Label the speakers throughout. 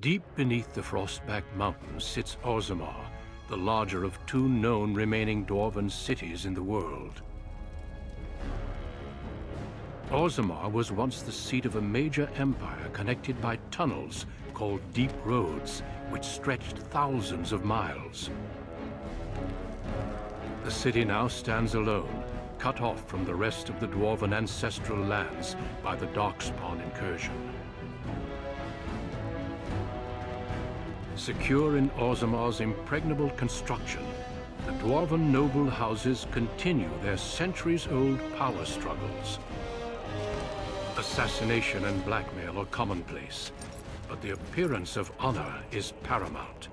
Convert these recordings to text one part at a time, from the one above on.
Speaker 1: Deep beneath the Frostback Mountains sits Orzammar, the larger of two known remaining dwarven cities in the world. Orzammar was once the seat of a major empire connected by tunnels called Deep Roads, which stretched thousands of miles. The city now stands alone, cut off from the rest of the dwarven ancestral lands by the Darkspawn incursion. Secure in Orzammar's impregnable construction, the dwarven noble houses continue their centuries-old power struggles. Assassination and blackmail are commonplace, but the appearance of honor is paramount.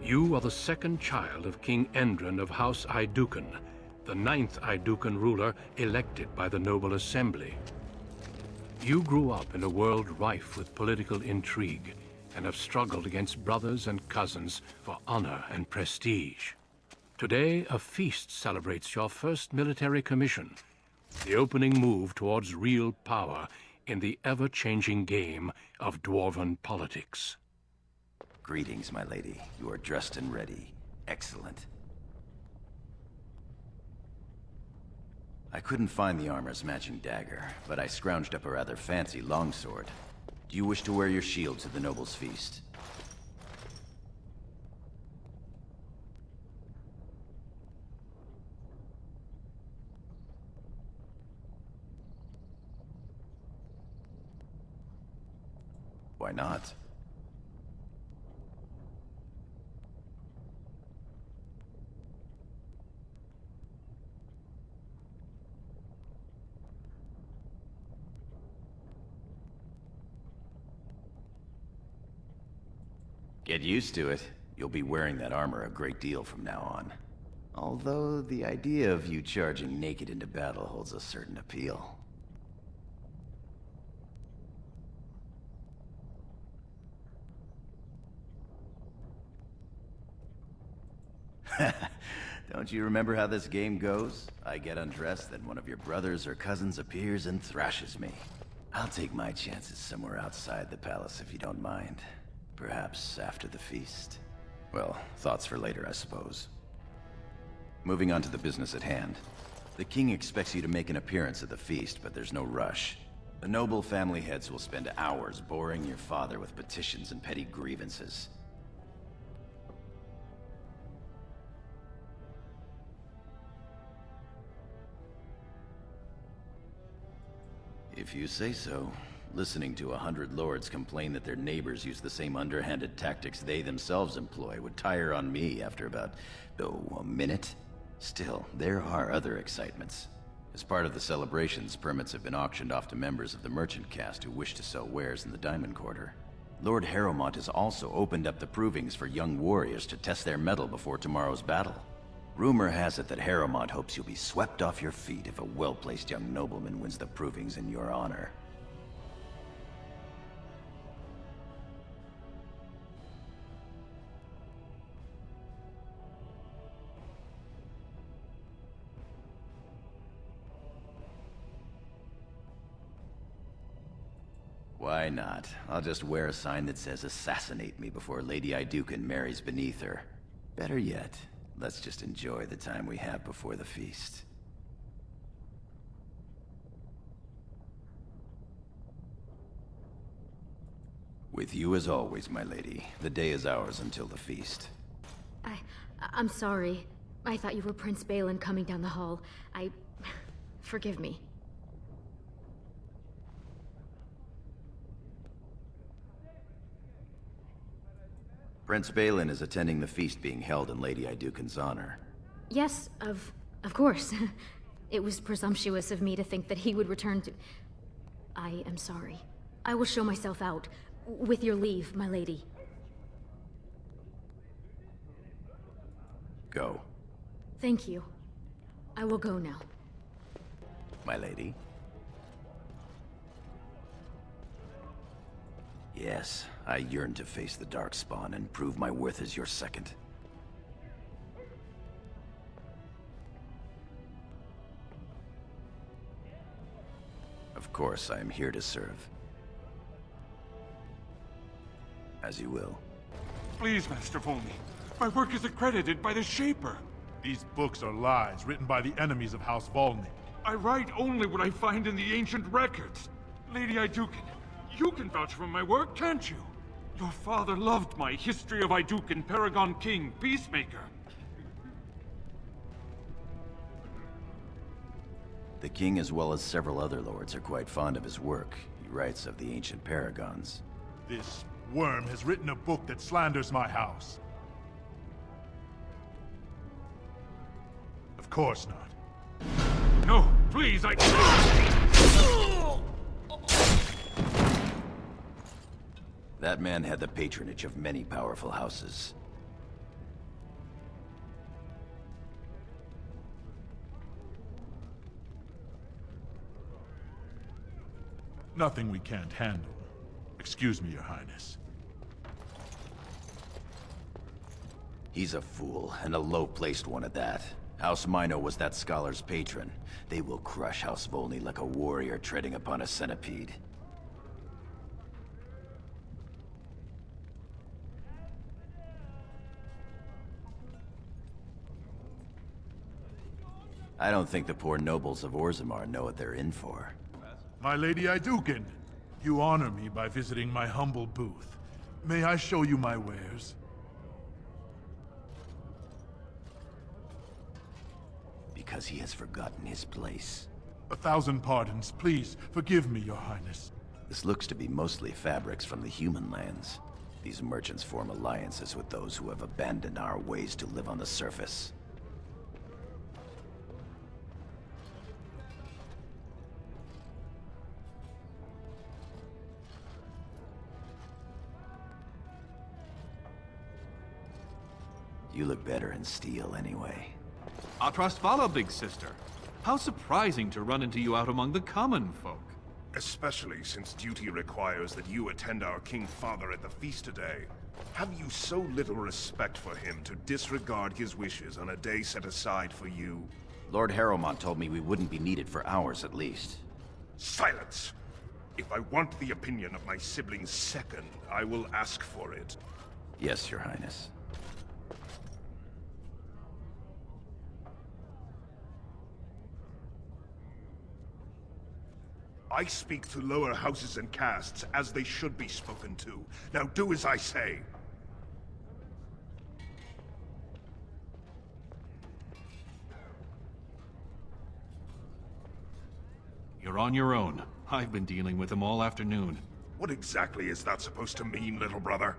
Speaker 1: You are the second child of King Endrin of House Aiducan, the 9th Aiducan ruler elected by the Noble Assembly. You grew up in a world rife with political intrigue, and have struggled against brothers and cousins for honor and prestige. Today, a feast celebrates your first military commission, the opening move towards real power in the ever-changing game of dwarven politics.
Speaker 2: Greetings, my lady. You are dressed and ready. Excellent. I couldn't find the armor's matching dagger, but I scrounged up a rather fancy longsword. Do you wish to wear your shield to the noble's feast? Why not? Get used to it. You'll be wearing that armor a great deal from now on. Although the idea of you charging naked into battle holds a certain appeal. Don't you remember how this game goes? I get undressed, then one of your brothers or cousins appears and thrashes me. I'll take my chances somewhere outside the palace if you don't mind. Perhaps after the feast. Well, thoughts for later, I suppose. Moving on to the business at hand. The king expects you to make an appearance at the feast, but there's no rush. The noble family heads will spend hours boring your father with petitions and petty grievances. If you say so. Listening to 100 lords complain that their neighbors use the same underhanded tactics they themselves employ would tire on me after about, a minute. Still, there are other excitements. As part of the celebrations, permits have been auctioned off to members of the merchant caste who wish to sell wares in the Diamond Quarter. Lord Harrowmont has also opened up the provings for young warriors to test their mettle before tomorrow's battle. Rumor has it that Harrowmont hopes you'll be swept off your feet if a well-placed young nobleman wins the provings in your honor. Why not? I'll just wear a sign that says assassinate me before Lady Aiducan marries beneath her. Better yet, let's just enjoy the time we have before the feast. With you as always, my lady. The day is ours until the feast.
Speaker 3: I'm sorry. I thought you were Prince Balin coming down the hall. Forgive me.
Speaker 2: Prince Balin is attending the feast being held in Lady Aiducan's honor.
Speaker 3: Yes, of course. It was presumptuous of me to think that he would return to... I am sorry. I will show myself out. With your leave, my lady.
Speaker 2: Go.
Speaker 3: Thank you. I will go now.
Speaker 2: My lady? Yes, I yearn to face the Darkspawn and prove my worth as your second. Of course, I am here to serve. As you will.
Speaker 4: Please, Master Volney. My work is accredited by the Shaper.
Speaker 5: These books are lies written by the enemies of House Volney.
Speaker 4: I write only what I find in the ancient records. Lady Iduken, you can vouch for my work, can't you? Your father loved my History of Iduken, Paragon King, Peacemaker.
Speaker 2: The king, as well as several other lords, are quite fond of his work. He writes of the ancient paragons.
Speaker 5: This worm has written a book that slanders my house. Of course not.
Speaker 4: No, please,
Speaker 2: That man had the patronage of many powerful houses.
Speaker 5: Nothing we can't handle. Excuse me, Your Highness.
Speaker 2: He's a fool, and a low-placed one at that. House Mino was that scholar's patron. They will crush House Volney like a warrior treading upon a centipede. I don't think the poor nobles of Orzammar know what they're in for.
Speaker 5: My Lady Iduken, you honor me by visiting my humble booth. May I show you my wares?
Speaker 2: Because he has forgotten his place.
Speaker 5: 1,000 pardons. Please, forgive me, Your Highness.
Speaker 2: This looks to be mostly fabrics from the human lands. These merchants form alliances with those who have abandoned our ways to live on the surface. You look better in steel anyway.
Speaker 6: Atrasvala, big sister. How surprising to run into you out among the common folk.
Speaker 7: Especially since duty requires that you attend our King Father at the feast today. Have you so little respect for him to disregard his wishes on a day set aside for you?
Speaker 2: Lord Harrowmont told me we wouldn't be needed for hours at least.
Speaker 7: Silence! If I want the opinion of my sibling's second, I will ask for it.
Speaker 2: Yes, Your Highness.
Speaker 7: I speak to lower houses and castes as they should be spoken to. Now do as I say.
Speaker 6: You're on your own. I've been dealing with them all afternoon.
Speaker 7: What exactly is that supposed to mean, little brother?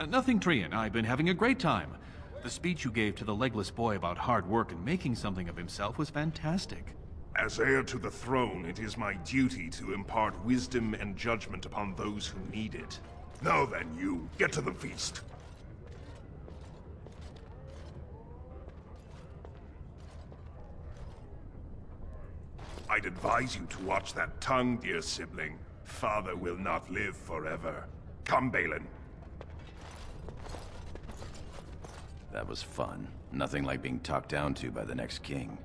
Speaker 6: Nothing, Trian. I've been having a great time. The speech you gave to the legless boy about hard work and making something of himself was fantastic.
Speaker 7: As heir to the throne, it is my duty to impart wisdom and judgment upon those who need it. Now then, you, get to the feast. I'd advise you to watch that tongue, dear sibling. Father will not live forever. Come, Balin.
Speaker 2: That was fun. Nothing like being talked down to by the next king.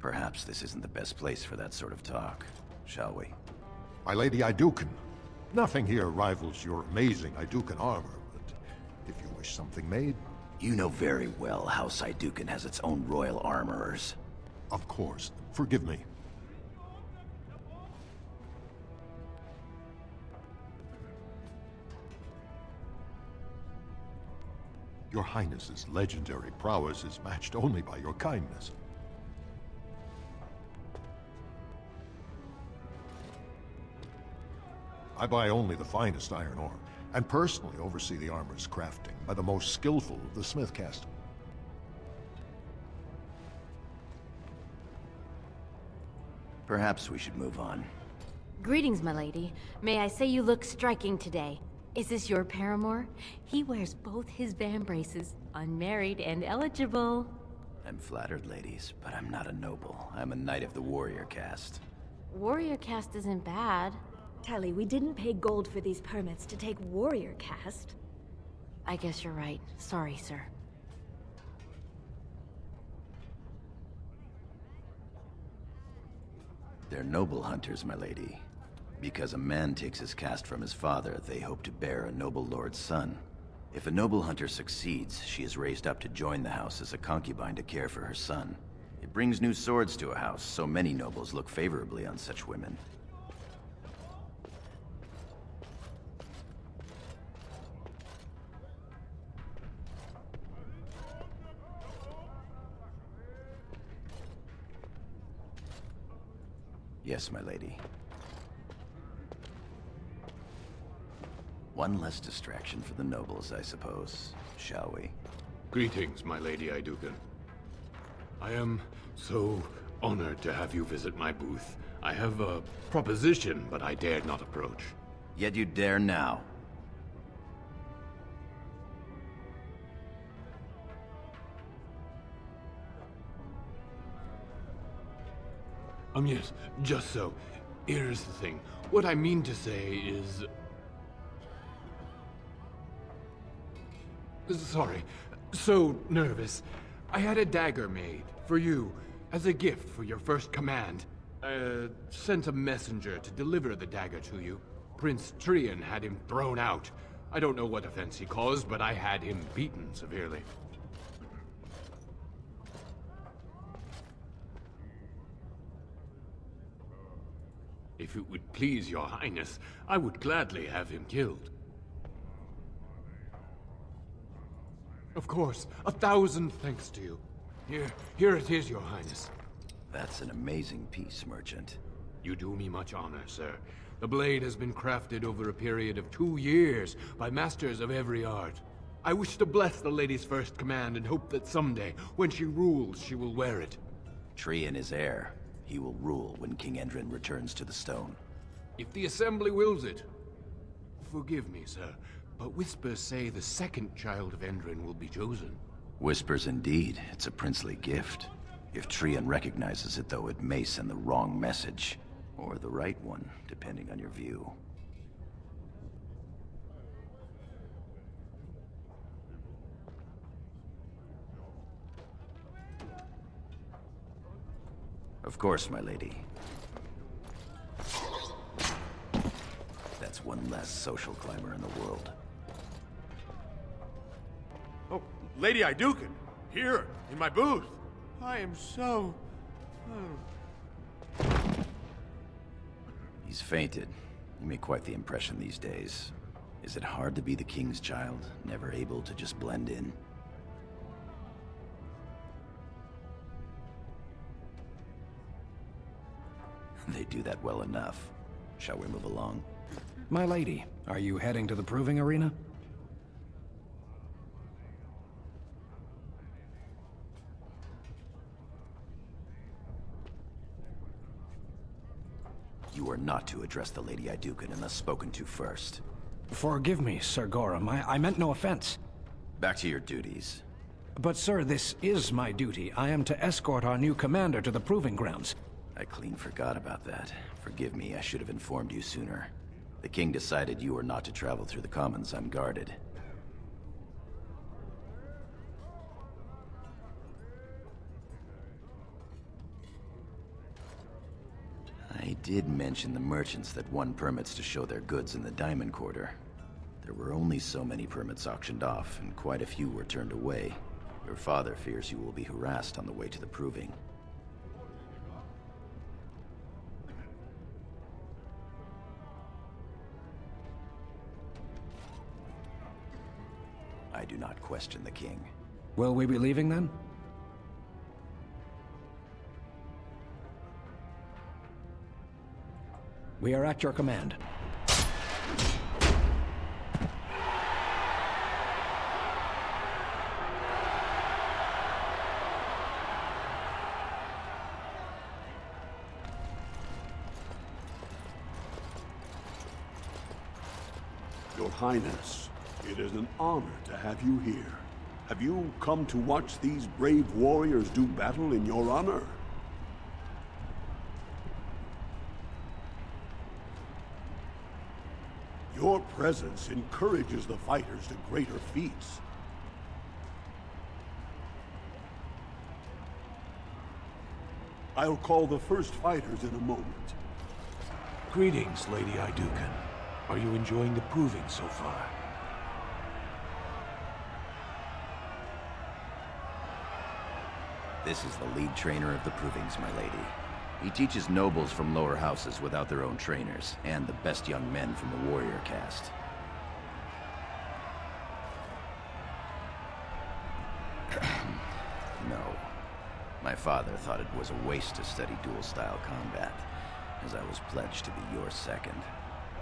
Speaker 2: Perhaps this isn't the best place for that sort of talk, shall we?
Speaker 8: My Lady Iduken, nothing here rivals your amazing Iduken armor, but if you wish something made...
Speaker 2: You know very well House Iduken has its own royal armorers.
Speaker 8: Of course. Forgive me. Your Highness's legendary prowess is matched only by your kindness. I buy only the finest iron ore, and personally oversee the armor's crafting by the most skillful of the smith caste.
Speaker 2: Perhaps we should move on.
Speaker 9: Greetings, my lady. May I say you look striking today. Is this your paramour? He wears both his vambraces, unmarried and eligible.
Speaker 2: I'm flattered, ladies, but I'm not a noble. I'm a knight of the warrior caste.
Speaker 9: Warrior caste isn't bad.
Speaker 10: Tally, we didn't pay gold for these permits to take warrior caste.
Speaker 9: I guess you're right. Sorry, sir.
Speaker 2: They're noble hunters, my lady. Because a man takes his caste from his father, they hope to bear a noble lord's son. If a noble hunter succeeds, she is raised up to join the house as a concubine to care for her son. It brings new swords to a house, so many nobles look favorably on such women. Yes, my lady. One less distraction for the nobles, I suppose. Shall we?
Speaker 11: Greetings, my Lady Iduken. I am so honored to have you visit my booth. I have a proposition, but I dared not approach.
Speaker 2: Yet you dare now.
Speaker 11: Yes, just so. Here's the thing. What I mean to say is... Sorry. So nervous. I had a dagger made, for you, as a gift for your first command. Sent a messenger to deliver the dagger to you. Prince Trian had him thrown out. I don't know what offense he caused, but I had him beaten severely. If it would please your highness, I would gladly have him killed. Of course, 1,000 thanks to you. Here it is, your highness.
Speaker 2: That's an amazing piece, merchant.
Speaker 11: You do me much honor, sir. The blade has been crafted over a period of 2 years by masters of every art. I wish to bless the lady's first command and hope that someday, when she rules, she will wear it.
Speaker 2: Trian is heir. He will rule when King Endrin returns to the stone.
Speaker 11: If the assembly wills it. Forgive me, sir, but whispers say the second child of Endrin will be chosen.
Speaker 2: Whispers indeed. It's a princely gift. If Trian recognizes it, though, it may send the wrong message. Or the right one, depending on your view. Of course, my lady. That's one less social climber in the world.
Speaker 12: Oh, Lady Iduken! Here, in my booth! I am so...
Speaker 2: He's fainted. You make quite the impression these days. Is it hard to be the king's child, never able to just blend in? They do that well enough. Shall we move along?
Speaker 13: My lady, are you heading to the proving arena?
Speaker 2: You are not to address the Lady Iduken unless spoken to first.
Speaker 13: Forgive me, Sir Gorham. I meant no offense.
Speaker 2: Back to your duties.
Speaker 13: But sir, this is my duty. I am to escort our new commander to the proving grounds.
Speaker 2: I clean forgot about that. Forgive me, I should have informed you sooner. The king decided you were not to travel through the commons unguarded. I did mention the merchants that won permits to show their goods in the Diamond Quarter. There were only so many permits auctioned off, and quite a few were turned away. Your father fears you will be harassed on the way to the proving. I do not question the king.
Speaker 13: Will we be leaving then? We are at your command.
Speaker 14: Your Highness, it is an honor to have you here. Have you come to watch these brave warriors do battle in your honor? Your presence encourages the fighters to greater feats. I'll call the first fighters in a moment.
Speaker 15: Greetings, Lady Iduken. Are you enjoying the proving so far?
Speaker 2: This is the lead trainer of the Provings, my lady. He teaches nobles from lower houses without their own trainers, and the best young men from the warrior caste. No. My father thought it was a waste to study dual-style combat, as I was pledged to be your second.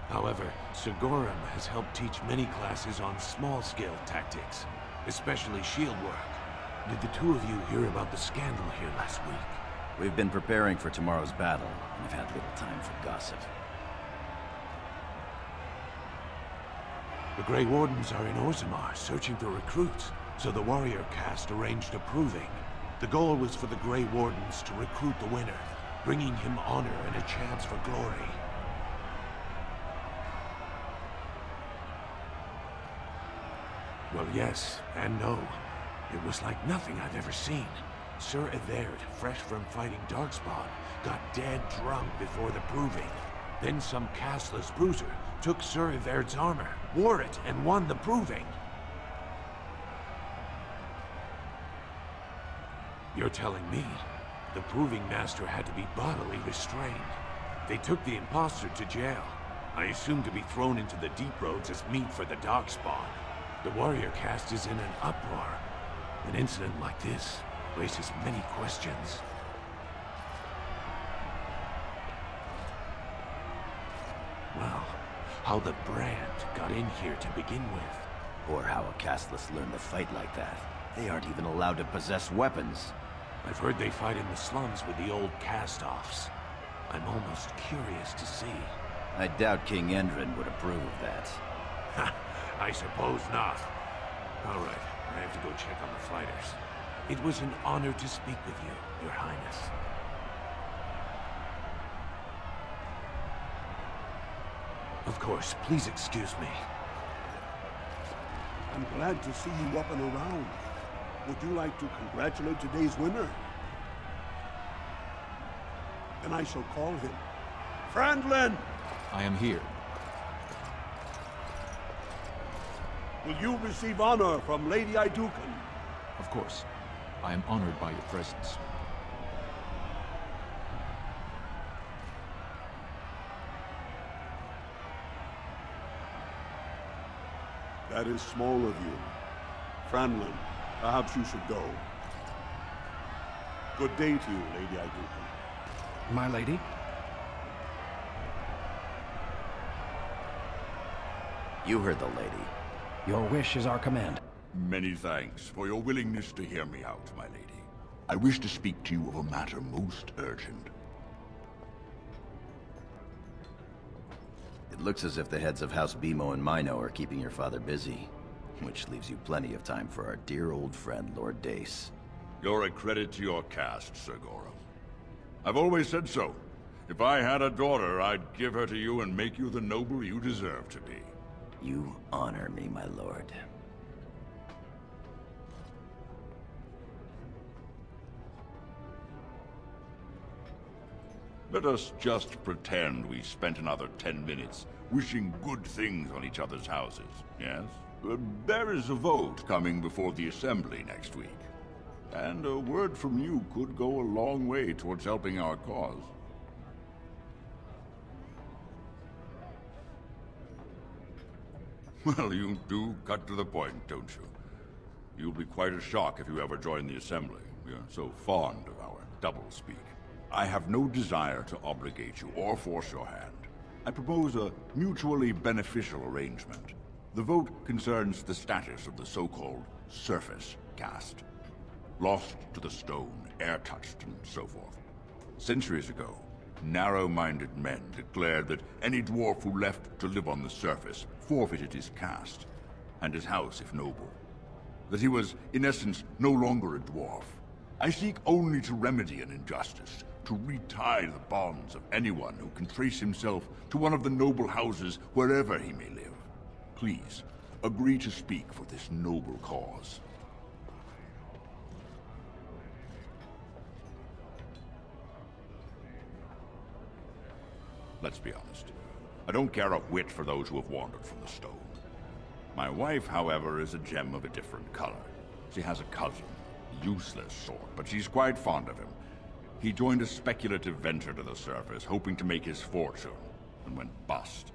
Speaker 15: However, Sir Gorham has helped teach many classes on small-scale tactics, especially shield work. Did the two of you hear about the scandal here last week?
Speaker 2: We've been preparing for tomorrow's battle, and have had little time for gossip.
Speaker 15: The Grey Wardens are in Orzammar, searching for recruits, so the warrior caste arranged a proving. The goal was for the Grey Wardens to recruit the winner, bringing him honor and a chance for glory. Well, yes and no. It was like nothing I've ever seen. Sir Everd, fresh from fighting Darkspawn, got dead drunk before the proving. Then some casteless bruiser took Sir Everd's armor, wore it, and won the proving. You're telling me the proving master had to be bodily restrained. They took the imposter to jail. I assume to be thrown into the deep roads as meat for the Darkspawn. The warrior caste is in an uproar. An incident like this raises many questions. Well, how the brand got in here to begin with.
Speaker 2: Or how a casteless learned to fight like that. They aren't even allowed to possess weapons.
Speaker 15: I've heard they fight in the slums with the old cast-offs. I'm almost curious to see.
Speaker 2: I doubt King Endrin would approve of that.
Speaker 15: Ha! I suppose not. All right, I have to go check on the fighters. It was an honor to speak with you, Your Highness. Of course, please excuse me.
Speaker 14: I'm glad to see you up and around. Would you like to congratulate today's winner? Then I shall call him. Franklin!
Speaker 6: I am here.
Speaker 14: Will you receive honor from Lady Iduken?
Speaker 6: Of course. I am honored by your presence.
Speaker 14: That is small of you. Franklin, perhaps you should go. Good day to you, Lady Iduken.
Speaker 13: My lady?
Speaker 2: You heard the lady.
Speaker 13: Your wish is our command.
Speaker 16: Many thanks for your willingness to hear me out, my lady. I wish to speak to you of a matter most urgent.
Speaker 2: It looks as if the heads of House Bimo and Mino are keeping your father busy, which leaves you plenty of time for our dear old friend, Lord Dace.
Speaker 16: You're a credit to your caste, Sir Gorham. I've always said so. If I had a daughter, I'd give her to you and make you the noble you deserve to be.
Speaker 2: You honor me, my lord.
Speaker 16: Let us just pretend we spent another 10 minutes wishing good things on each other's houses, yes? There is a vote coming before the Assembly next week. And a word from you could go a long way towards helping our cause. Well, you do cut to the point, don't you? You'll be quite a shock if you ever join the Assembly. We are so fond of our doublespeak. I have no desire to obligate you or force your hand. I propose a mutually beneficial arrangement. The vote concerns the status of the so-called surface caste. Lost to the stone, air-touched, and so forth. Centuries ago, narrow-minded men declared that any dwarf who left to live on the surface forfeited his caste, and his house if noble. That he was, in essence, no longer a dwarf. I seek only to remedy an injustice, to retie the bonds of anyone who can trace himself to one of the noble houses wherever he may live. Please, agree to speak for this noble cause. let's be honest. I don't care a whit for those who have wandered from the stone. My wife, however, is a gem of a different color. She has a cousin, useless sort, but she's quite fond of him. He joined a speculative venture to the surface, hoping to make his fortune, and went bust.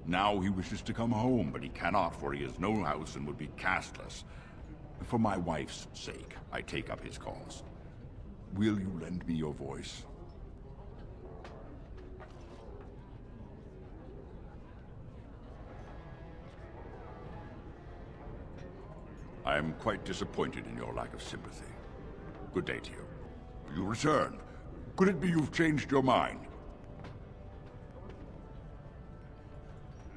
Speaker 16: Now he wishes to come home, but he cannot, for he has no house and would be castless. For my wife's sake, I take up his cause. Will you lend me your voice? I am quite disappointed in your lack of sympathy. Good day to you. You return. Could it be you've changed your mind?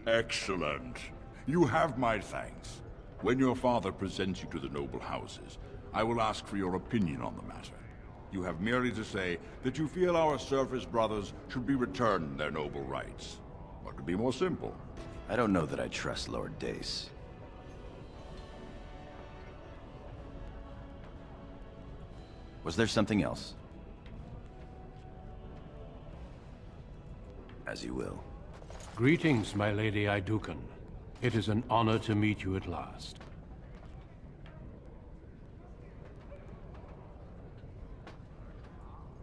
Speaker 16: Excellent. You have my thanks. When your father presents you to the noble houses, I will ask for your opinion on the matter. You have merely to say that you feel our surface brothers should be returned their noble rights. What could be more simple?
Speaker 2: I don't know that I trust Lord Dace. Was there something else? As you will.
Speaker 1: Greetings, my Lady Iduken. It is an honor to meet you at last.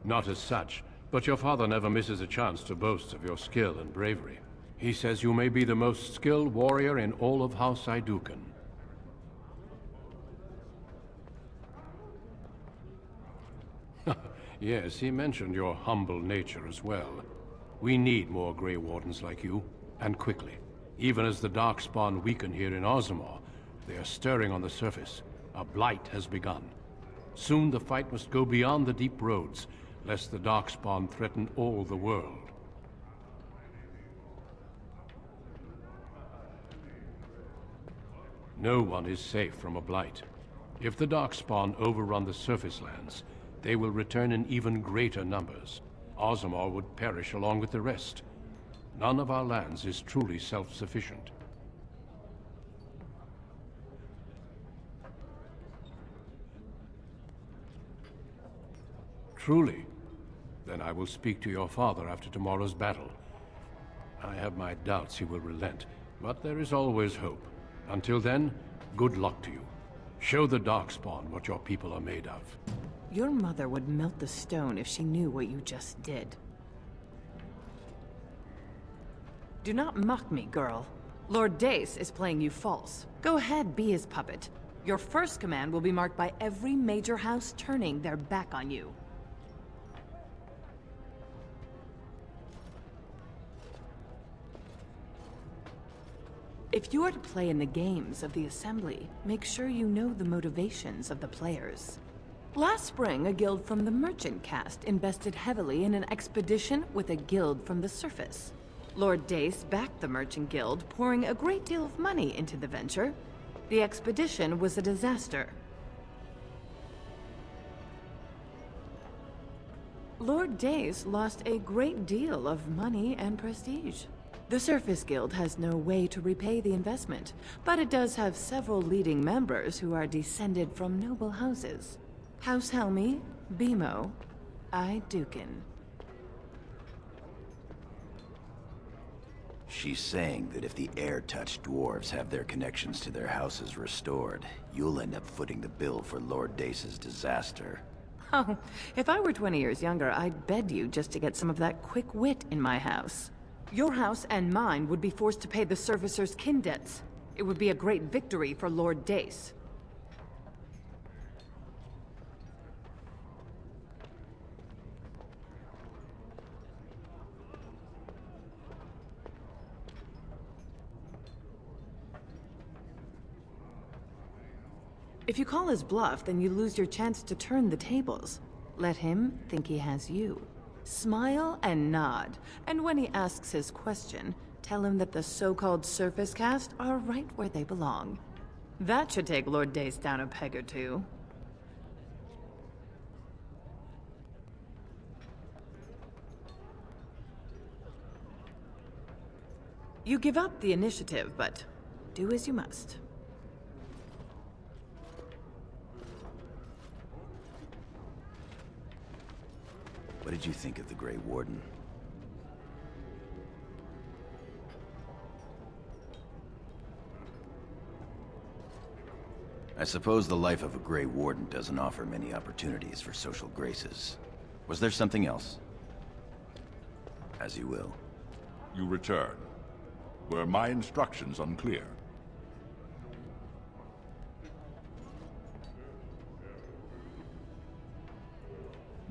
Speaker 1: Not as such, but your father never misses a chance to boast of your skill and bravery. He says you may be the most skilled warrior in all of House Iduken. Yes, he mentioned your humble nature as well. We need more Grey Wardens like you, and quickly. Even as the Darkspawn weaken here in Ozamor, they are stirring on the surface. A blight has begun. Soon the fight must go beyond the deep roads, lest the Darkspawn threaten all the world. No one is safe from a blight. If the Darkspawn overrun the surface lands, they will return in even greater numbers. Ozamor would perish along with the rest. None of our lands is truly self-sufficient. Truly? Then I will speak to your father after tomorrow's battle. I have my doubts he will relent, but there is always hope. Until then, good luck to you. Show the Darkspawn what your people are made of.
Speaker 17: Your mother would melt the stone if she knew what you just did. Do not mock me, girl. Lord Dace is playing you false. Go ahead, be his puppet. Your first command will be marked by every major house turning their back on you. If you are to play in the games of the Assembly, make sure you know the motivations of the players. Last spring, a guild from the Merchant caste invested heavily in an expedition with a guild from the surface. Lord Dace backed the Merchant Guild, pouring a great deal of money into the venture. The expedition was a disaster. Lord Dace lost a great deal of money and prestige. The Surface Guild has no way to repay the investment, but it does have several leading members who are descended from noble houses. House Helmi, Bimo, Iduken.
Speaker 2: She's saying that if the air-touched dwarves have their connections to their houses restored, you'll end up footing the bill for Lord Dace's disaster.
Speaker 17: Oh, if I were 20 years younger, I'd bed you just to get some of that quick wit in my house. Your house and mine would be forced to pay the Surfacer's kin debts. It would be a great victory for Lord Dace. If you call his bluff, then you lose your chance to turn the tables. Let him think he has you. Smile and nod, and when he asks his question, tell him that the so-called Surface Caste are right where they belong. That should take Lord Dace down a peg or two. You give up the initiative, but do as you must.
Speaker 2: What did you think of the Grey Warden? I suppose the life of a Grey Warden doesn't offer many opportunities for social graces. Was there something else? As you will.
Speaker 16: You return. Were my instructions unclear?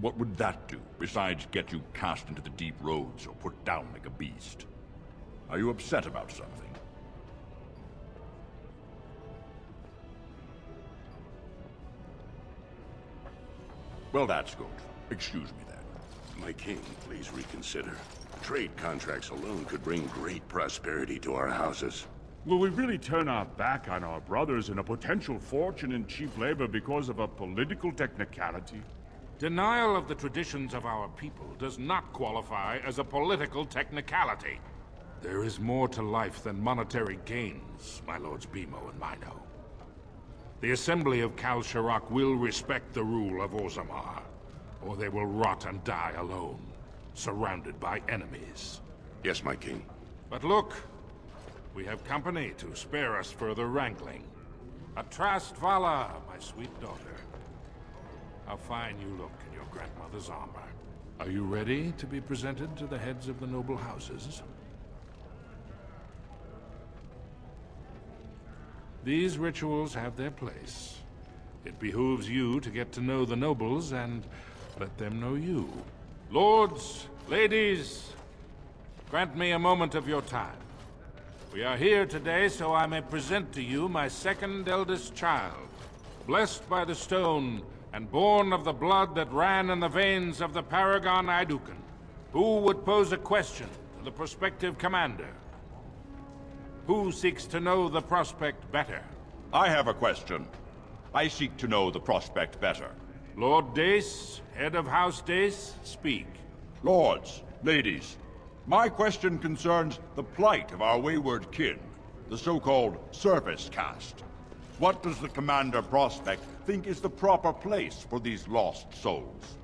Speaker 16: What would that do, besides get you cast into the deep roads or put down like a beast? Are you upset about something? Well, that's good. Excuse me then.
Speaker 14: My king, please reconsider. Trade contracts alone could bring great prosperity to our houses.
Speaker 4: Will we really turn our back on our brothers and a potential fortune in cheap labor because of a political technicality?
Speaker 18: Denial of the traditions of our people does not qualify as a political technicality. There is more to life than monetary gains, my lords Bimo and Mino. The Assembly of Kal Sharok will respect the rule of Orzammar, or they will rot and die alone, surrounded by enemies.
Speaker 14: Yes, my king.
Speaker 18: But look, we have company to spare us further wrangling. Atrast Vala, my sweet daughter. How fine you look in your grandmother's armor. Are you ready to be presented to the heads of the noble houses? These rituals have their place. It behooves you to get to know the nobles and let them know you. Lords, ladies, grant me a moment of your time. We are here today so I may present to you my second eldest child, blessed by the stone and born of the blood that ran in the veins of the Paragon Aidukan. Who would pose a question to the prospective commander? Who seeks to know the prospect better?
Speaker 16: I have a question. I seek to know the prospect better.
Speaker 18: Lord Dace, head of House Dace, speak.
Speaker 16: Lords, ladies, my question concerns the plight of our wayward kin, the so-called service caste. What does the Commander Prospect think is the proper place for these lost souls?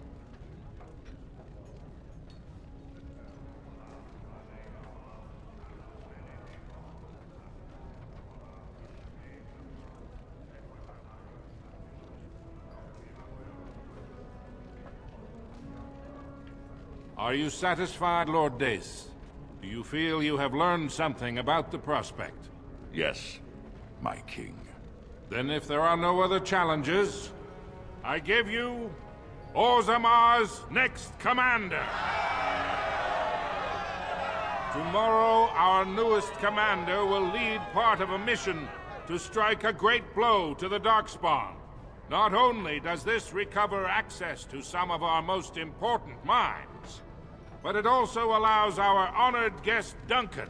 Speaker 18: Are you satisfied, Lord Dace? Do you feel you have learned something about the prospect?
Speaker 16: Yes, my king.
Speaker 18: Then if there are no other challenges, I give you Orzammar's next commander. Tomorrow, our newest commander will lead part of a mission to strike a great blow to the Darkspawn. Not only does this recover access to some of our most important mines, but it also allows our honored guest Duncan,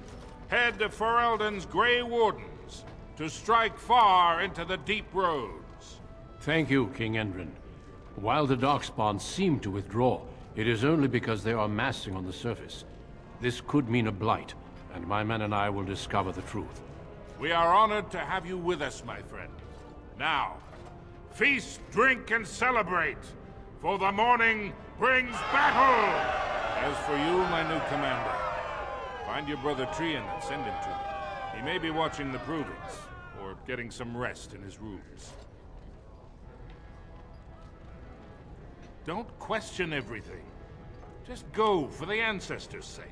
Speaker 18: head of Ferelden's Grey Wardens, to strike far into the deep roads.
Speaker 1: Thank you, King Endrin. While the Darkspawn seem to withdraw, it is only because they are massing on the surface. This could mean a blight, and my men and I will discover the truth.
Speaker 18: We are honored to have you with us, my friend. Now, feast, drink, and celebrate, for the morning brings battle! As for you, my new commander, find your brother Trian and send him to me. He may be watching the provings, or getting some rest in his rooms. Don't question everything. Just go for the ancestors' sake.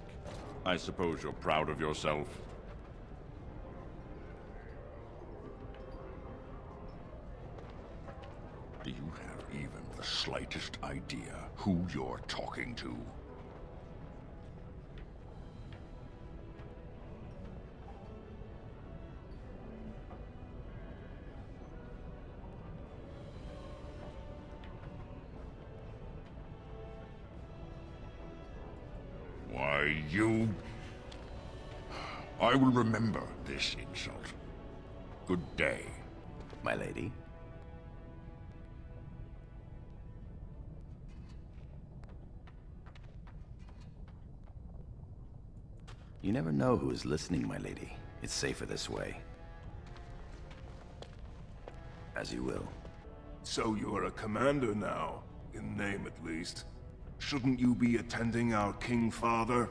Speaker 16: I suppose you're proud of yourself. Do you have even the slightest idea who you're talking to? Why, you... I will remember this insult. Good day.
Speaker 2: My lady. You never know who is listening, my lady. It's safer this way. As you will.
Speaker 7: So you're a commander now, in name at least. Shouldn't you be attending our King Father?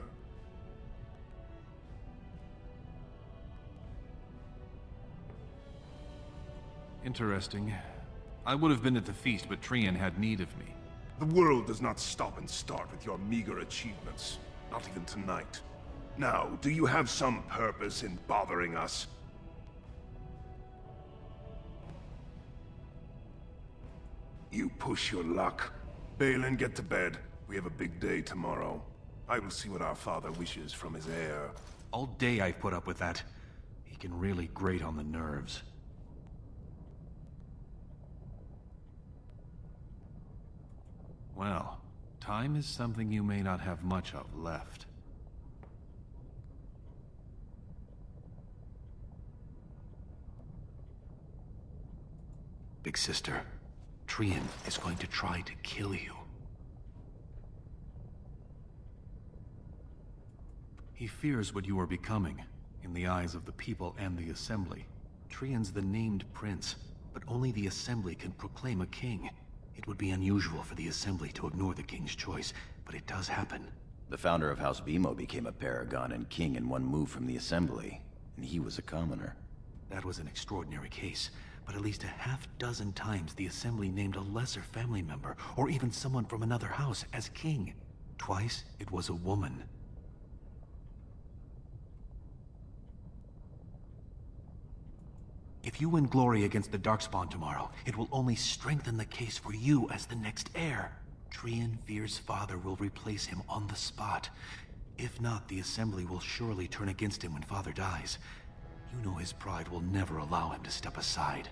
Speaker 6: Interesting. I would have been at the feast, but Trian had need of me.
Speaker 7: The world does not stop and start with your meager achievements. Not even tonight. Now, do you have some purpose in bothering us? You push your luck. Balin, get to bed. We have a big day tomorrow. I will see what our father wishes from his heir.
Speaker 6: All day I've put up with that. He can really grate on the nerves. Well, time is something you may not have much of left. Big sister, Trian is going to try to kill you. He fears what you are becoming, in the eyes of the people and the Assembly. Trian's the named prince, but only the Assembly can proclaim a king. It would be unusual for the Assembly to ignore the king's choice, but it does happen.
Speaker 2: The founder of House Bimo became a paragon and king in one move from the Assembly, and he was a commoner.
Speaker 6: That was an extraordinary case, but at least a half-dozen times the Assembly named a lesser family member, or even someone from another house, as king. Twice, it was a woman. If you win glory against the Darkspawn tomorrow, it will only strengthen the case for you as the next heir. Trian fears father will replace him on the spot. If not, the Assembly will surely turn against him when father dies. You know his pride will never allow him to step aside.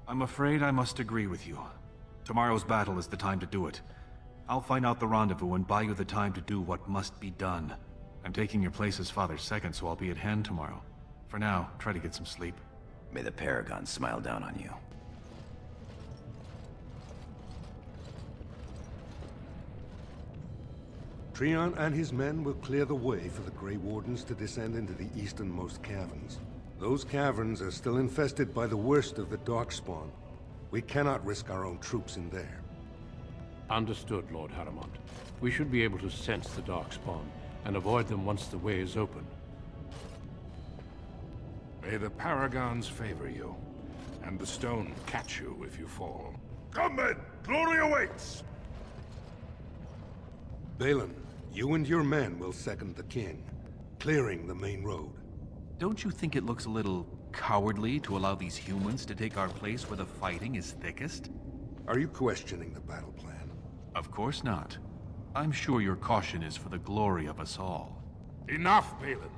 Speaker 6: I'm afraid I must agree with you. Tomorrow's battle is the time to do it. I'll find out the rendezvous and buy you the time to do what must be done. I'm taking your place as father's second, so I'll be at hand tomorrow. For now, try to get some sleep.
Speaker 2: May the Paragon smile down on you.
Speaker 19: Trian and his men will clear the way for the Grey Wardens to descend into the easternmost caverns. Those caverns are still infested by the worst of the Darkspawn. We cannot risk our own troops in there.
Speaker 1: Understood, Lord Harrimont. We should be able to sense the Darkspawn and avoid them once the way is open.
Speaker 18: May the Paragons favor you, and the stone catch you if you fall.
Speaker 7: Come men! Glory awaits!
Speaker 19: Balin, you and your men will second the king, clearing the main road.
Speaker 6: Don't you think it looks a little cowardly to allow these humans to take our place where the fighting is thickest?
Speaker 19: Are you questioning the battle plan?
Speaker 6: Of course not. I'm sure your caution is for the glory of us all.
Speaker 18: Enough, Balin.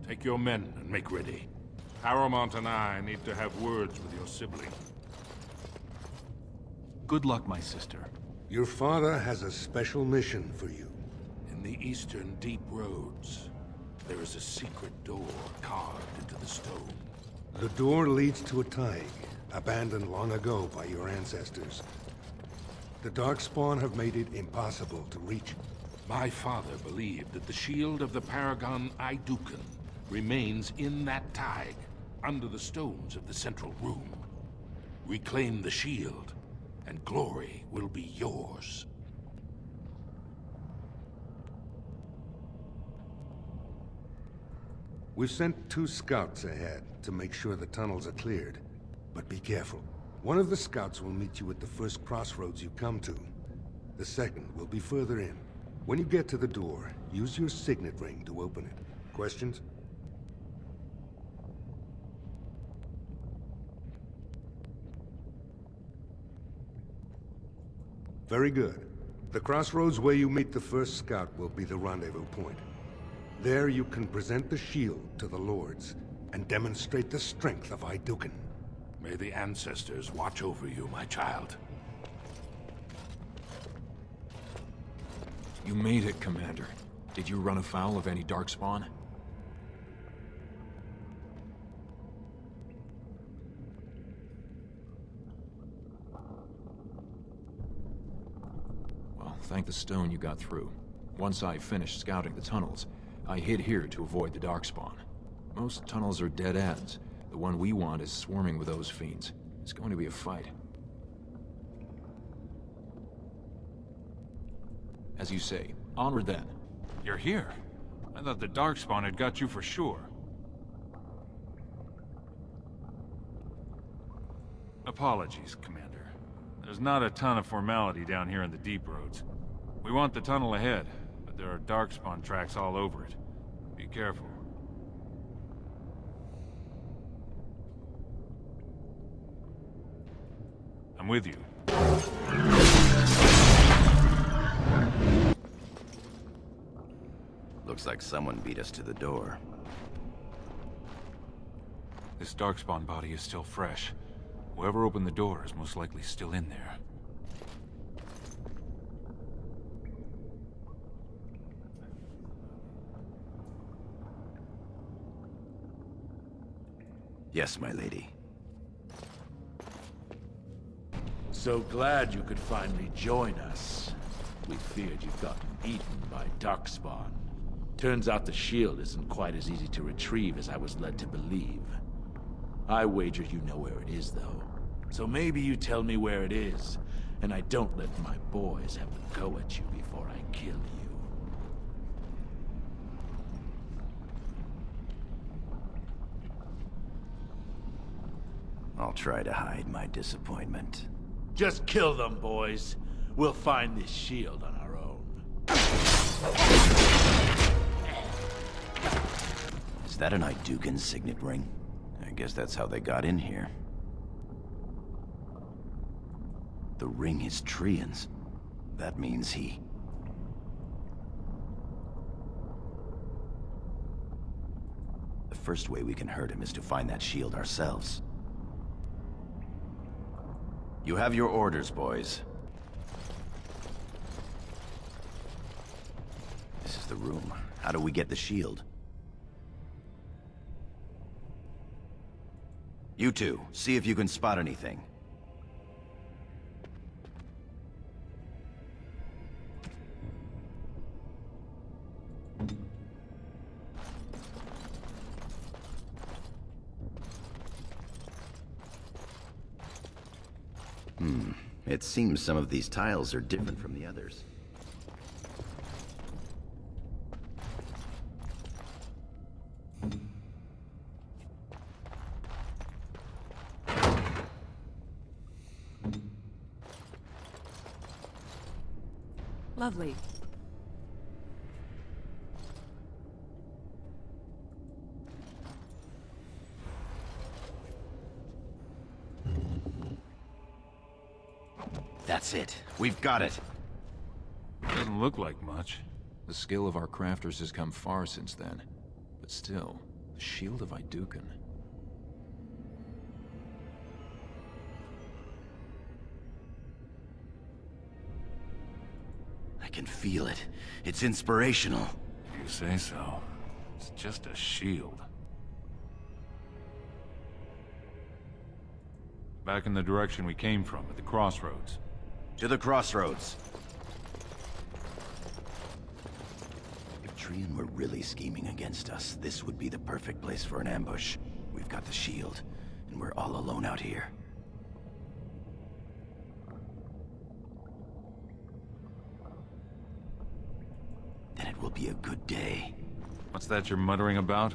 Speaker 18: Take your men and make ready. Harrimont and I need to have words with your sibling.
Speaker 6: Good luck, my sister.
Speaker 19: Your father has a special mission for you.
Speaker 18: In the eastern deep roads, there is a secret door carved into the stone.
Speaker 19: The door leads to a thaig, abandoned long ago by your ancestors. The Darkspawn have made it impossible to reach.
Speaker 18: My father believed that the shield of the Paragon Iduken remains in that thaig, under the stones of the central room. Reclaim the shield, and glory will be yours.
Speaker 19: We've sent 2 scouts ahead to make sure the tunnels are cleared. But be careful. One of the scouts will meet you at the first crossroads you come to. The second will be further in. When you get to the door, use your signet ring to open it. Questions? Very good. The crossroads where you meet the first scout will be the rendezvous point. There you can present the shield to the Lords and demonstrate the strength of Iduken.
Speaker 18: May the ancestors watch over you, my child.
Speaker 20: You made it, Commander. Did you run afoul of any Darkspawn? Well, thank the stone you got through. Once I finished scouting the tunnels, I hid here to avoid the Darkspawn. Most tunnels are dead ends. The one we want is swarming with those fiends. It's going to be a fight. As you say, onward then.
Speaker 6: You're here.
Speaker 18: I thought the Darkspawn had got you for sure. Apologies, Commander. There's not a ton of formality down here in the deep roads. We want the tunnel ahead, but there are Darkspawn tracks all over it. Be careful. I'm with you.
Speaker 2: Looks like someone beat us to the door.
Speaker 18: This Darkspawn body is still fresh. Whoever opened the door is most likely still in there.
Speaker 2: Yes, my lady.
Speaker 15: So glad you could finally join us. We feared you'd gotten eaten by Darkspawn. Turns out the shield isn't quite as easy to retrieve as I was led to believe. I wager you know where it is, though. So maybe you tell me where it is, and I don't let my boys have a go at you before I kill you.
Speaker 2: I'll try to hide my disappointment.
Speaker 15: Just kill them, boys. We'll find this shield on our own.
Speaker 2: Is that an Idukan signet ring? I guess that's how they got in here. The ring is Trian's. That means he... The first way we can hurt him is to find that shield ourselves. You have your orders, boys. This is the room. How do we get the shield? You two, see if you can spot anything. It seems some of these tiles are different from the others.
Speaker 17: Lovely.
Speaker 2: That's it. We've got it.
Speaker 18: Doesn't look like much.
Speaker 20: The skill of our crafters has come far since then. But still, the Shield of Idukan.
Speaker 2: I can feel it. It's inspirational.
Speaker 18: If you say so. It's just a shield. Back in the direction we came from, at the crossroads.
Speaker 2: To the crossroads. If Trian were really scheming against us, this would be the perfect place for an ambush. We've got the shield, and we're all alone out here. Then it will be a good day.
Speaker 18: What's that you're muttering about?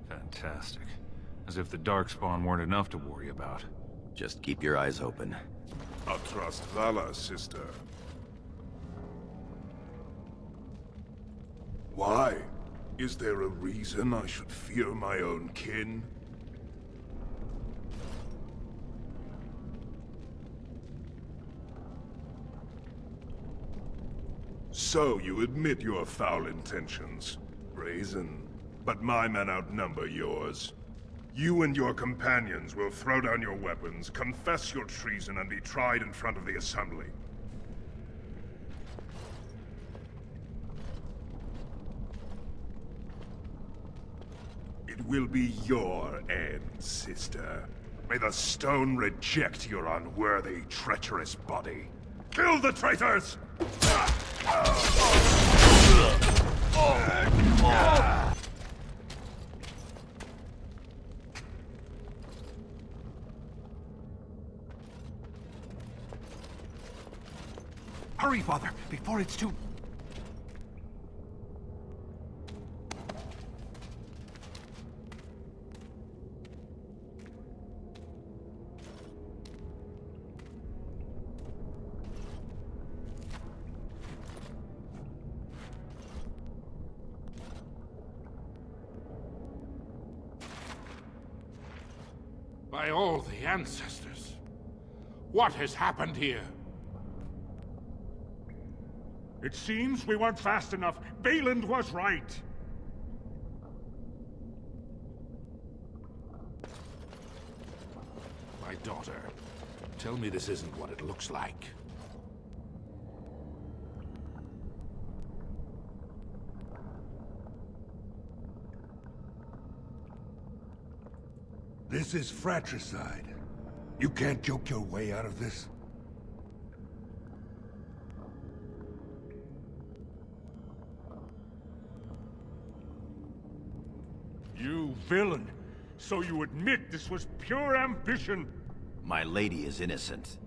Speaker 18: Fantastic. As if the Darkspawn weren't enough to worry about.
Speaker 2: Just keep your eyes open.
Speaker 7: I trust Vala, sister. Why? Is there a reason I should fear my own kin? So you admit your foul intentions. Brazen. But my men outnumber yours. You and your companions will throw down your weapons, confess your treason, and be tried in front of the Assembly. It will be your end, sister. May the stone reject your unworthy, treacherous body. Kill the traitors!
Speaker 6: Hurry, Father, before it's too...
Speaker 18: By all the ancestors, what has happened here?
Speaker 4: It seems we weren't fast enough. Valand was right.
Speaker 18: My daughter, tell me this isn't what it looks like.
Speaker 19: This is fratricide. You can't joke your way out of this.
Speaker 4: You villain! So you admit this was pure ambition?
Speaker 2: My lady is innocent.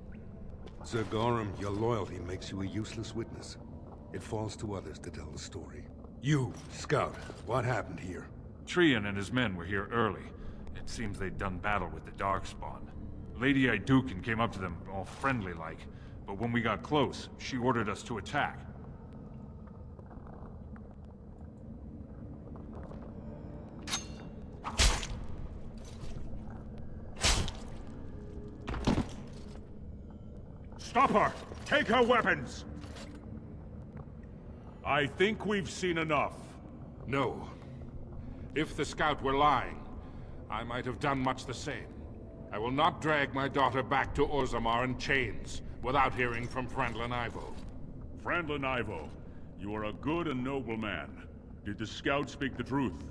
Speaker 19: Sir Gorham, your loyalty makes you a useless witness. It falls to others to tell the story. You, Scout, what happened here?
Speaker 4: Trian and his men were here early. It seems they'd done battle with the Darkspawn. Lady Iduken came up to them, all friendly-like, but when we got close, she ordered us to attack. Stop her! Take her weapons! I think we've seen enough.
Speaker 18: No. If the scout were lying, I might have done much the same. I will not drag my daughter back to Orzammar in chains without hearing from Frandlin Ivo.
Speaker 4: Frandlin Ivo, you are a good and noble man. Did the scout speak the truth?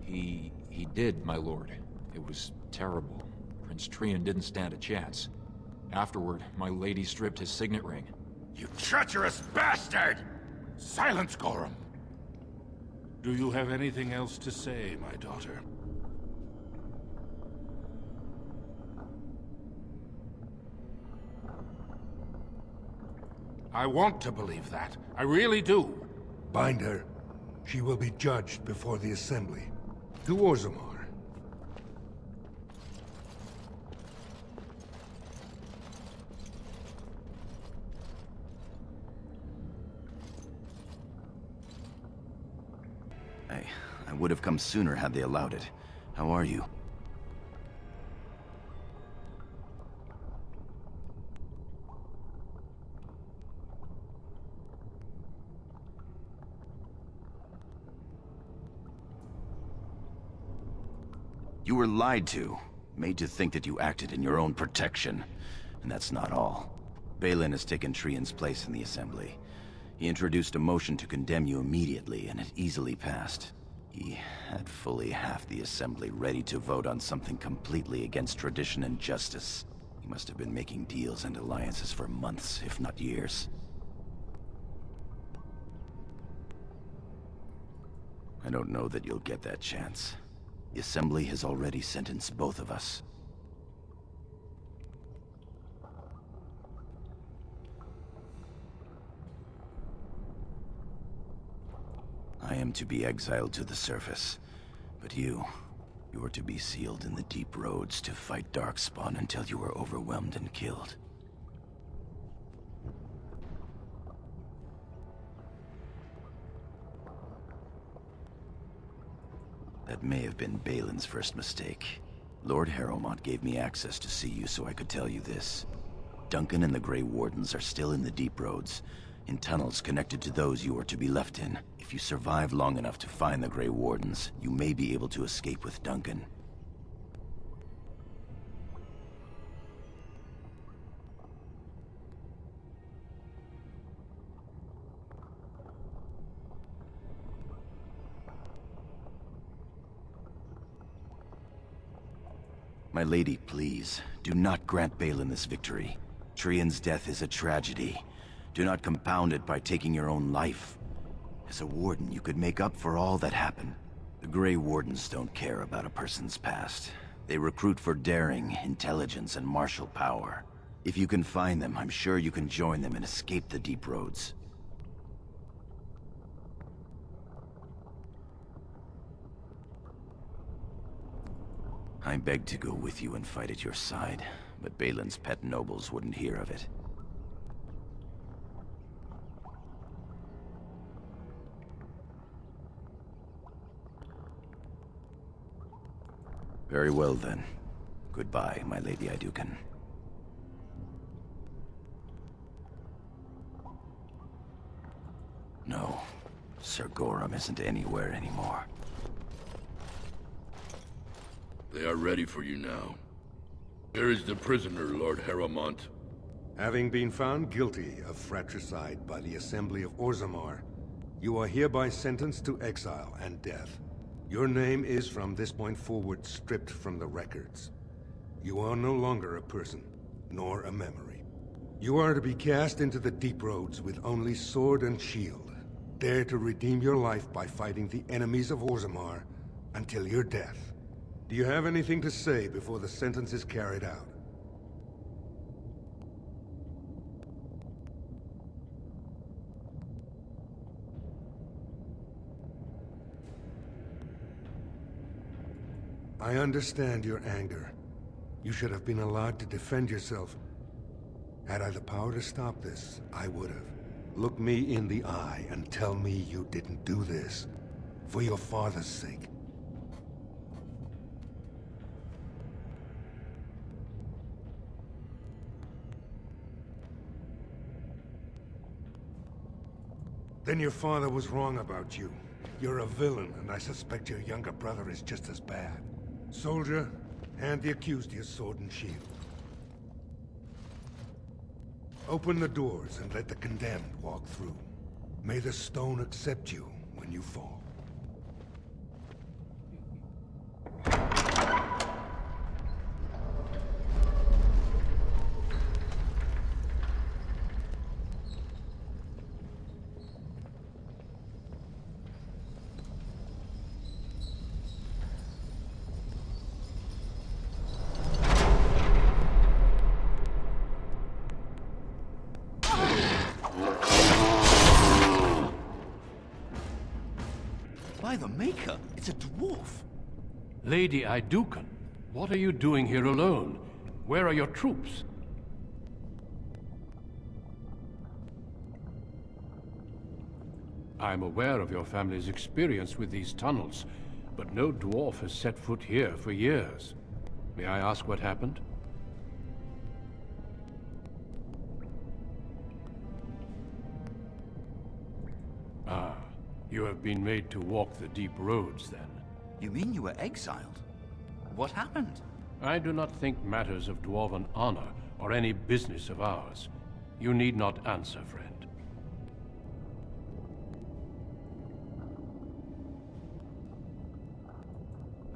Speaker 20: He did, my lord. It was terrible. Prince Trian didn't stand a chance. Afterward, my lady stripped his signet ring.
Speaker 18: You treacherous bastard! Silence, Gorham! Do you have anything else to say, my daughter? I want to believe that. I really do.
Speaker 19: Bind her. She will be judged before the Assembly. To Orzammar.
Speaker 2: I would have come sooner had they allowed it. How are you? You were lied to, made to think that you acted in your own protection. And that's not all. Balin has taken Trian's place in the Assembly. He introduced a motion to condemn you immediately, and it easily passed. He had fully half the Assembly ready to vote on something completely against tradition and justice. He must have been making deals and alliances for months, if not years. I don't know that you'll get that chance. The Assembly has already sentenced both of us. I am to be exiled to the surface, but you are to be sealed in the deep roads to fight Darkspawn until you are overwhelmed and killed. That may have been Balin's first mistake. Lord Harrowmont gave me access to see you so I could tell you this. Duncan and the Grey Wardens are still in the deep roads, in tunnels connected to those you are to be left in. If you survive long enough to find the Grey Wardens, you may be able to escape with Duncan. My lady, please, do not grant Balin this victory. Trian's death is a tragedy. Do not compound it by taking your own life. As a warden, you could make up for all that happened. The Grey Wardens don't care about a person's past. They recruit for daring, intelligence, and martial power. If you can find them, I'm sure you can join them and escape the deep roads. I begged to go with you and fight at your side, but Balin's pet nobles wouldn't hear of it. Very well, then. Goodbye, my Lady Iduken. No, Sir Gorham isn't anywhere anymore.
Speaker 21: They are ready for you now. Here is the prisoner, Lord Harrowmont.
Speaker 19: Having been found guilty of fratricide by the Assembly of Orzammar, you are hereby sentenced to exile and death. Your name is from this point forward stripped from the records. You are no longer a person, nor a memory. You are to be cast into the deep roads with only sword and shield. Dare to redeem your life by fighting the enemies of Orzammar until your death. Do you have anything to say before the sentence is carried out? I understand your anger. You should have been allowed to defend yourself. Had I the power to stop this, I would have. Look me in the eye and tell me you didn't do this. For your father's sake. Then your father was wrong about you. You're a villain, and I suspect your younger brother is just as bad. Soldier, hand the accused your sword and shield. Open the doors and let the condemned walk through. May the stone accept you when you fall.
Speaker 2: By the Maker, it's a dwarf.
Speaker 1: Lady Iduken, what are you doing here alone? Where are your troops? I'm aware of your family's experience with these tunnels, but no dwarf has set foot here for years. May I ask what happened? Ah, you have been made to walk the deep roads, then.
Speaker 2: You mean you were exiled? What happened?
Speaker 1: I do not think matters of dwarven honor are any business of ours. You need not answer, friend.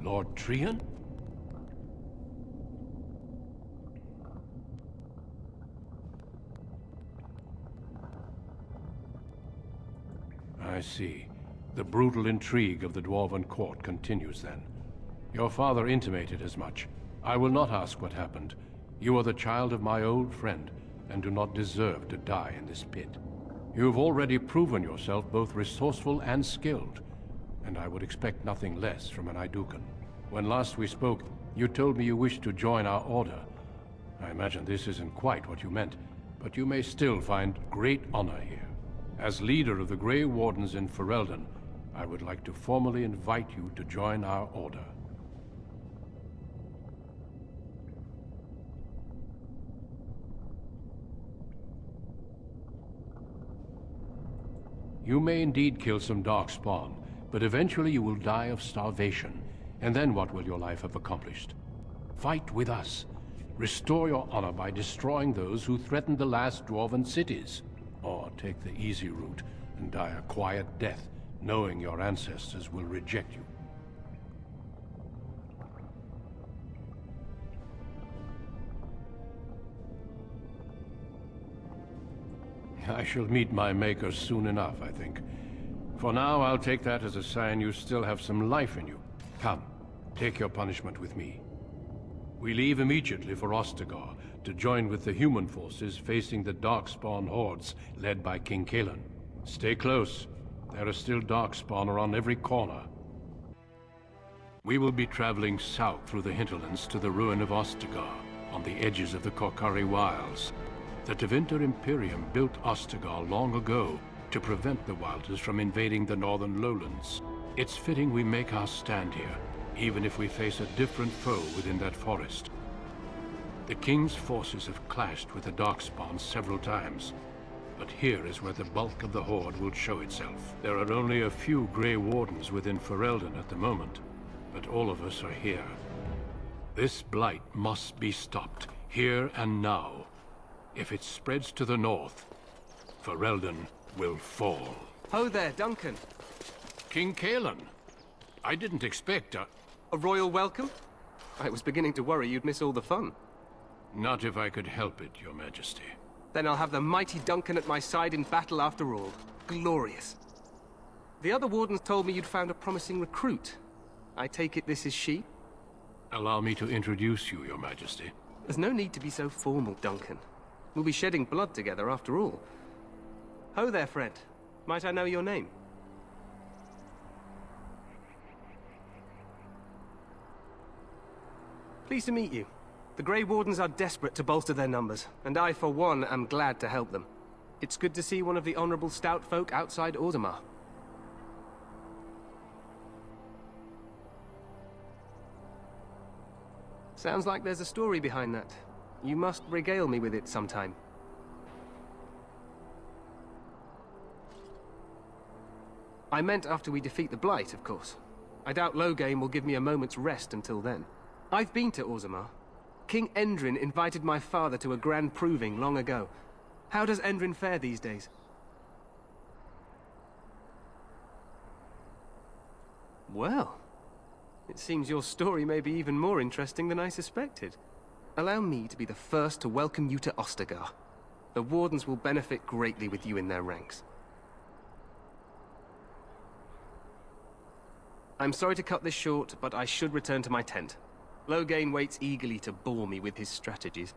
Speaker 1: Lord Trian? I see. The brutal intrigue of the Dwarven court continues then. Your father intimated as much. I will not ask what happened. You are the child of my old friend, and do not deserve to die in this pit. You have already proven yourself both resourceful and skilled, and I would expect nothing less from an Iduken. When last we spoke, you told me you wished to join our order. I imagine this isn't quite what you meant, but you may still find great honor here. As leader of the Grey Wardens in Ferelden, I would like to formally invite you to join our order. You may indeed kill some Darkspawn, but eventually you will die of starvation. And then what will your life have accomplished? Fight with us. Restore your honor by destroying those who threatened the last Dwarven cities. Or take the easy route and die a quiet death, knowing your ancestors will reject you. I shall meet my maker soon enough, I think. For now, I'll take that as a sign you still have some life in you. Come, take your punishment with me. We leave immediately for Ostagar to join with the human forces facing the Darkspawn hordes led by King Kaelan. Stay close. There are still Darkspawn around every corner. We will be traveling south through the hinterlands to the ruin of Ostagar, on the edges of the Korcari Wilds. The Tevinter Imperium built Ostagar long ago to prevent the Wilders from invading the northern lowlands. It's fitting we make our stand here, even if we face a different foe within that forest. The King's forces have clashed with the Darkspawn several times, but here is where the bulk of the Horde will show itself. There are only a few Grey Wardens within Ferelden at the moment, but all of us are here. This blight must be stopped, here and now. If it spreads to the north, Ferelden will fall.
Speaker 3: Ho there, Duncan.
Speaker 1: King Kaelan. I didn't expect a
Speaker 3: royal welcome? I was beginning to worry you'd miss all the fun.
Speaker 1: Not if I could help it, Your Majesty.
Speaker 3: Then I'll have the mighty Duncan at my side in battle after all. Glorious. The other wardens told me you'd found a promising recruit. I take it this is she?
Speaker 1: Allow me to introduce you, Your Majesty.
Speaker 3: There's no need to be so formal, Duncan. We'll be shedding blood together after all. Ho there, friend. Might I know your name? Pleased to meet you. The Grey Wardens are desperate to bolster their numbers, and I, for one, am glad to help them. It's good to see one of the honorable stout folk outside Orzammar. Sounds like there's a story behind that. You must regale me with it sometime. I meant after we defeat the Blight, of course. I doubt Loghain will give me a moment's rest until then. I've been to Orzammar. King Endrin invited my father to a grand proving long ago. How does Endrin fare these days? Well, it seems your story may be even more interesting than I suspected. Allow me to be the first to welcome you to Ostagar. The Wardens will benefit greatly with you in their ranks. I'm sorry to cut this short, but I should return to my tent. Loghain waits eagerly to bore me with his strategies.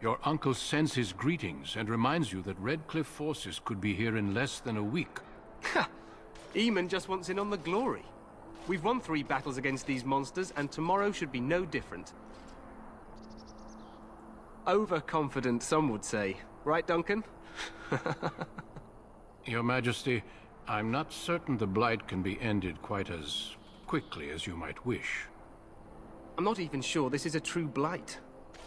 Speaker 1: Your uncle sends his greetings and reminds you that Redcliffe forces could be here in less than a week.
Speaker 3: Ha! Eamon just wants in on the glory. We've won 3 battles against these monsters, and tomorrow should be no different. Overconfident, some would say. Right, Duncan?
Speaker 1: Your Majesty, I'm not certain the Blight can be ended quite as quickly as you might wish.
Speaker 3: I'm not even sure this is a true Blight.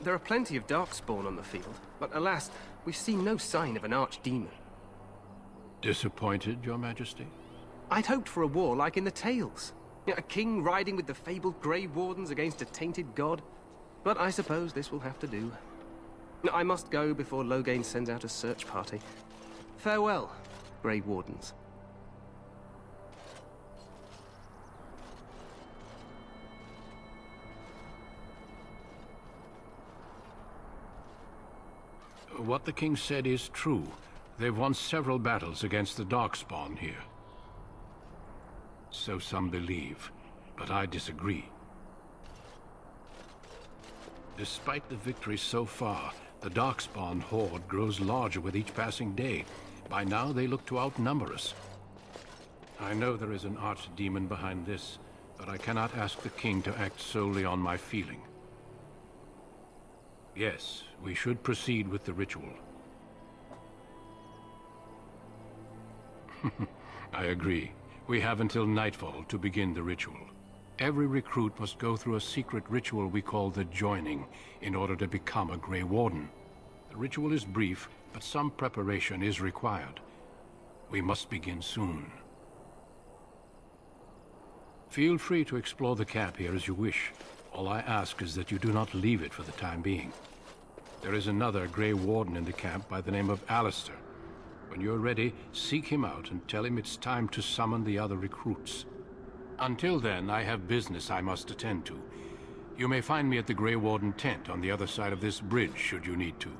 Speaker 3: There are plenty of Darkspawn on the field, but alas, we've seen no sign of an archdemon.
Speaker 1: Disappointed, Your Majesty?
Speaker 3: I'd hoped for a war like in the tales. A king riding with the fabled Grey Wardens against a tainted god. But I suppose this will have to do. I must go before Loghain sends out a search party. Farewell, Grey Wardens.
Speaker 1: What the king said is true. They've won several battles against the Darkspawn here. So some believe, but I disagree. Despite the victories so far, the Darkspawn horde grows larger with each passing day. By now, they look to outnumber us. I know there is an archdemon behind this, but I cannot ask the king to act solely on my feeling. Yes, we should proceed with the ritual. I agree. We have until nightfall to begin the ritual. Every recruit must go through a secret ritual we call the Joining in order to become a Grey Warden. The ritual is brief, but some preparation is required. We must begin soon. Feel free to explore the camp here as you wish. All I ask is that you do not leave it for the time being. There is another Grey Warden in the camp by the name of Alistair. When you're ready, seek him out and tell him it's time to summon the other recruits. Until then, I have business I must attend to. You may find me at the Grey Warden tent on the other side of this bridge, should you need to.